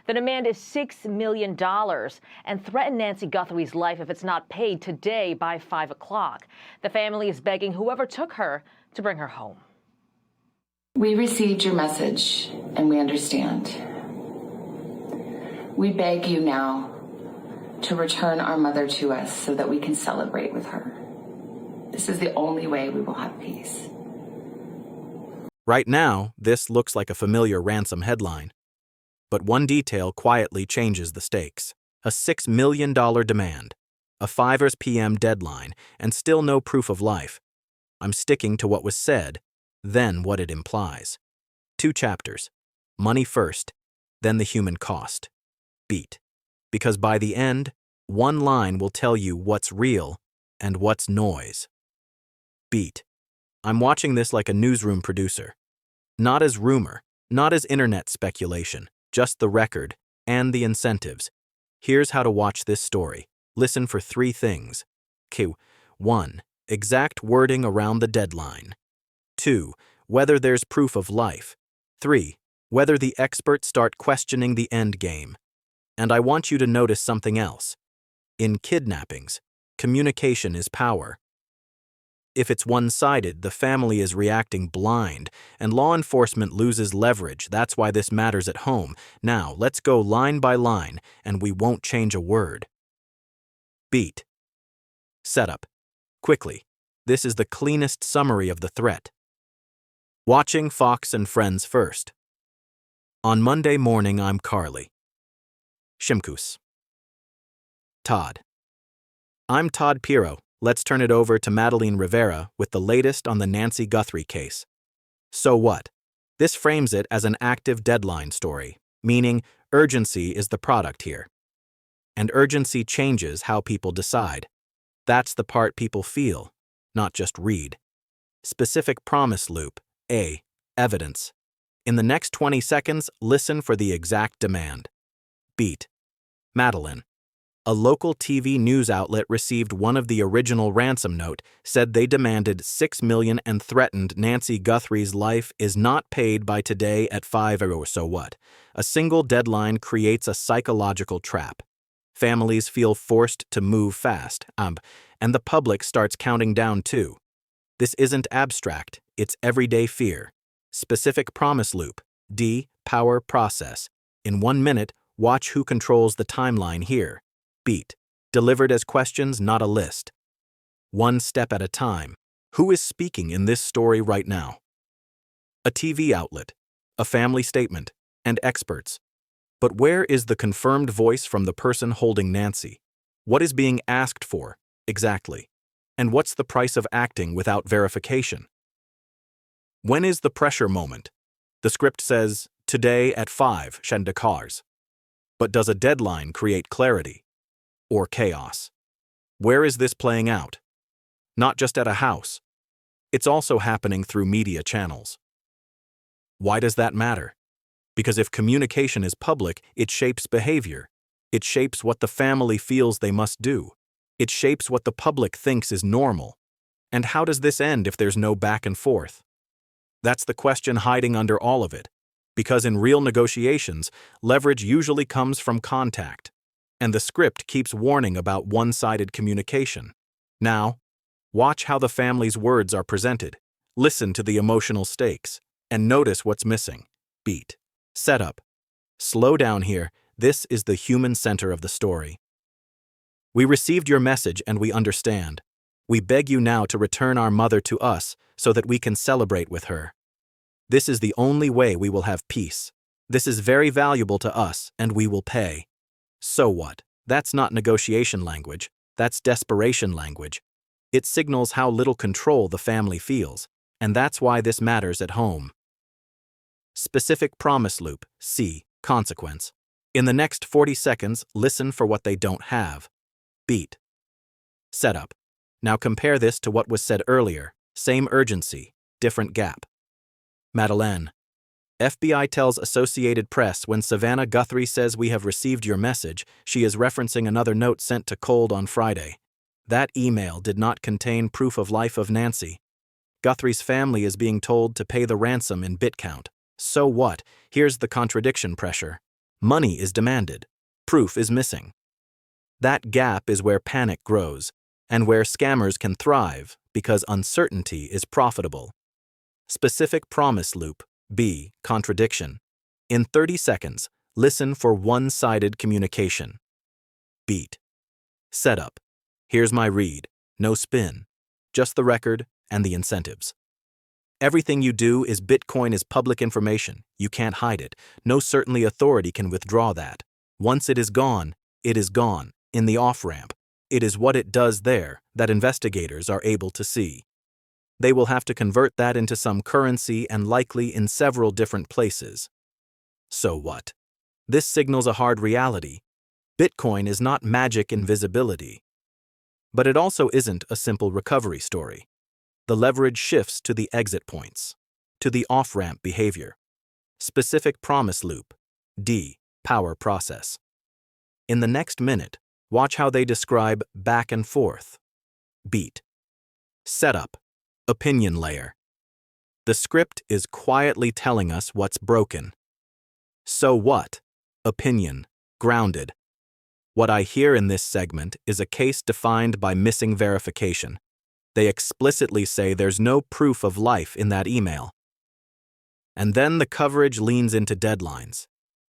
The demand is $6 million and threatened Nancy Guthrie's life if it's not paid today by 5 o'clock. The family is begging whoever took her to bring her home. We received your message and we understand. We beg you now to return our mother to us so that we can celebrate with her. This is the only way we will have peace. Right now, this looks like a familiar ransom headline. But one detail quietly changes the stakes. A $6 million demand, a 5 p.m. deadline, and still no proof of life. I'm sticking to what was said, then what it implies. 2 chapters. Money first, then the human cost. Beat. Because by the end, one line will tell you what's real and what's noise. Beat. I'm watching this like a newsroom producer. Not as rumor, not as internet speculation, just the record and the incentives. Here's how to watch this story. Listen for 3 things. Q. 1. Exact wording around the deadline. 2. Whether there's proof of life. 3. Whether the experts start questioning the end game. And I want you to notice something else. In kidnappings, communication is power. If it's one-sided, the family is reacting blind, and law enforcement loses leverage. That's why this matters at home. Now, let's go line by line, and we won't change a word. Beat. Setup. Quickly. This is the cleanest summary of the threat. Watching Fox and Friends first. On Monday morning, I'm Carly. Shimkus. Todd. I'm Todd Piro. Let's turn it over to Madeline Rivera with the latest on the Nancy Guthrie case. So what? This frames it as an active deadline story, meaning urgency is the product here. And urgency changes how people decide. That's the part people feel, not just read. Specific promise loop. A. Evidence. In the next 20 seconds, listen for the exact demand. Beat. Madeline. A local TV news outlet received one of the original ransom note, said they demanded $6 million and threatened Nancy Guthrie's life is not paid by today at 5 or so what. A single deadline creates a psychological trap. Families feel forced to move fast, and the public starts counting down too. This isn't abstract, it's everyday fear. Specific promise loop. D. Power process. In 1 minute, watch who controls the timeline here. Beat. Delivered as questions, not a list. 1 step at a time. Who is speaking in this story right now? A TV outlet, a family statement, and experts. But where is the confirmed voice from the person holding Nancy? What is being asked for, exactly? And what's the price of acting without verification? When is the pressure moment? The script says, today at 5, cars. But does a deadline create clarity? Or chaos? Where is this playing out? Not just at a house. It's also happening through media channels. Why does that matter? Because if communication is public, it shapes behavior. It shapes what the family feels they must do. It shapes what the public thinks is normal. And how does this end if there's no back and forth? That's the question hiding under all of it. Because in real negotiations, leverage usually comes from contact. And the script keeps warning about one-sided communication. Now, watch how the family's words are presented. Listen to the emotional stakes, and notice what's missing. Beat. Setup. Slow down here. This is the human center of the story. We received your message and we understand. We beg you now to return our mother to us so that we can celebrate with her. This is the only way we will have peace. This is very valuable to us, and we will pay. So what? That's not negotiation language. That's desperation language. It signals how little control the family feels, and that's why this matters at home. Specific promise loop. C. Consequence. In the next 40 seconds, listen for what they don't have. Beat. Setup. Now compare this to what was said earlier. Same urgency, different gap. Madeleine. FBI tells Associated Press when Savannah Guthrie says we have received your message, she is referencing another note sent to Cold on Friday. That email did not contain proof of life of Nancy. Guthrie's family is being told to pay the ransom in bit count. So what? Here's the contradiction pressure. Money is demanded. Proof is missing. That gap is where panic grows, and where scammers can thrive because uncertainty is profitable. Specific promise loop. B. Contradiction. In 30 seconds, listen for one-sided communication. Beat. Setup. Here's my read. No spin. Just the record and the incentives. Everything you do is Bitcoin is public information. You can't hide it. No certainly authority can withdraw that. Once it is gone, it is gone. In the off-ramp, it is what it does there that investigators are able to see. They will have to convert that into some currency and likely in several different places. So what? This signals a hard reality. Bitcoin is not magic invisibility. But it also isn't a simple recovery story. The leverage shifts to the exit points, to the off-ramp behavior. Specific promise loop. D. Power process. In the next minute, watch how they describe back and forth. Beat. Setup. Opinion layer. The script is quietly telling us what's broken. So what? Opinion. Grounded. What I hear in this segment is a case defined by missing verification. They explicitly say there's no proof of life in that email. And then the coverage leans into deadlines.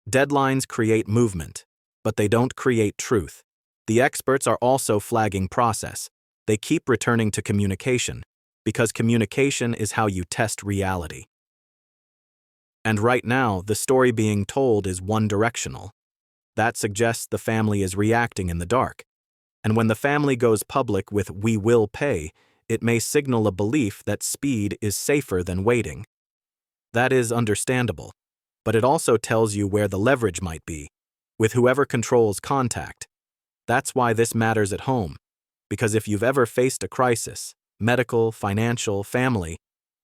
Deadlines create movement, but they don't create truth. The experts are also flagging process. They keep returning to communication, because communication is how you test reality. And right now, the story being told is one-directional. That suggests the family is reacting in the dark. And when the family goes public with "we will pay," it may signal a belief that speed is safer than waiting. That is understandable, but it also tells you where the leverage might be, with whoever controls contact. That's why this matters at home, because if you've ever faced a crisis, medical, financial, family,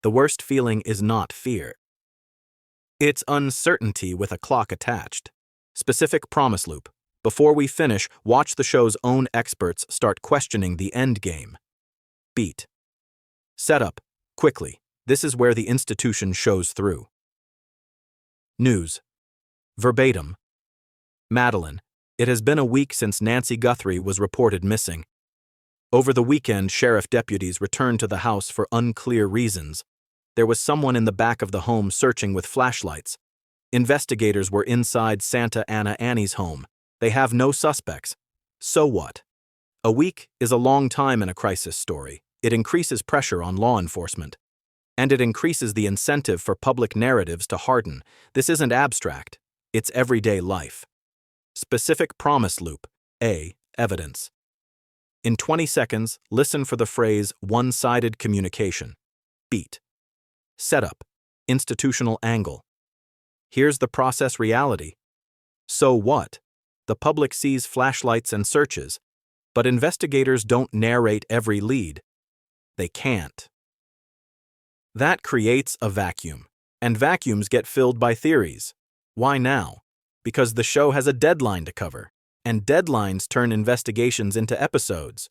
the worst feeling is not fear. It's uncertainty with a clock attached. Specific promise loop. Before we finish, watch the show's own experts start questioning the end game. Beat. Setup. Quickly. This is where the institution shows through. News. Verbatim. Madeline. It has been a week since Nancy Guthrie was reported missing. Over the weekend, sheriff deputies returned to the house for unclear reasons. There was someone in the back of the home searching with flashlights. Investigators were inside Santa Ana Annie's home. They have no suspects. So what? A week is a long time in a crisis story. It increases pressure on law enforcement. And it increases the incentive for public narratives to harden. This isn't abstract. It's everyday life. Specific promise loop. A. Evidence. In 20 seconds, listen for the phrase one-sided communication. Beat. Setup. Institutional angle. Here's the process reality. So what? The public sees flashlights and searches, but investigators don't narrate every lead. They can't. That creates a vacuum, and vacuums get filled by theories. Why now? Because the show has a deadline to cover, and deadlines turn investigations into episodes.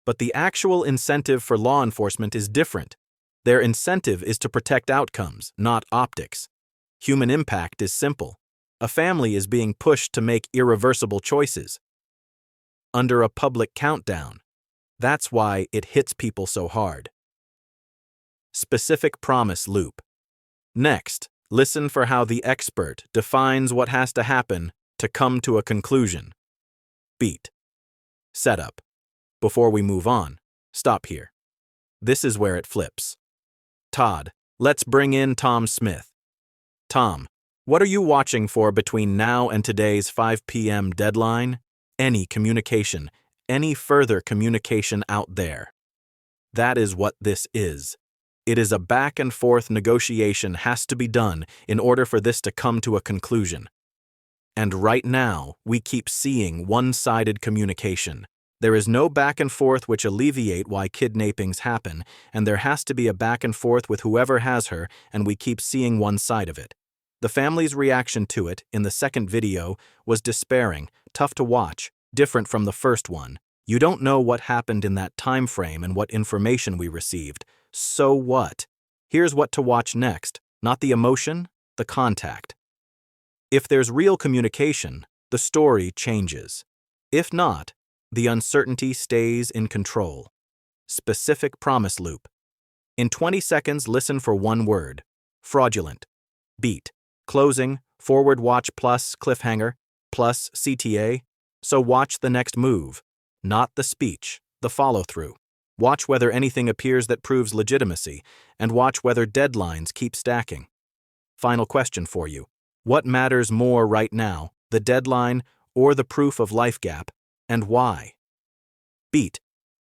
But the actual incentive for law enforcement is different. Their incentive is to protect outcomes, not optics. Human impact is simple. A family is being pushed to make irreversible choices. Under a public countdown. That's why it hits people so hard. Specific promise loop. Next, listen for how the expert defines what has to happen to come to a conclusion. Beat. Setup. Before we move on, stop here. This is where it flips. Todd, let's bring in Tom Smith. Tom, what are you watching for between now and today's 5 p.m. deadline? Any communication, any further communication out there. That is what this is. It is a back-and-forth negotiation has to be done in order for this to come to a conclusion. And right now, we keep seeing one-sided communication. There is no back-and-forth which alleviate why kidnappings happen, and there has to be a back-and-forth with whoever has her, and we keep seeing one side of it. The family's reaction to it, in the second video, was despairing, tough to watch, different from the first one. You don't know what happened in that time frame and what information we received. So what? Here's what to watch next. Not the emotion, the contact. If there's real communication, the story changes. If not, the uncertainty stays in control. Specific promise loop. In 20 seconds, listen for one word. Fraudulent. Beat. Closing, forward watch plus cliffhanger, plus CTA. So watch the next move, not the speech, the follow-through. Watch whether anything appears that proves legitimacy, and watch whether deadlines keep stacking. Final question for you. What matters more right now, the deadline or the proof of life gap, and why? Beat.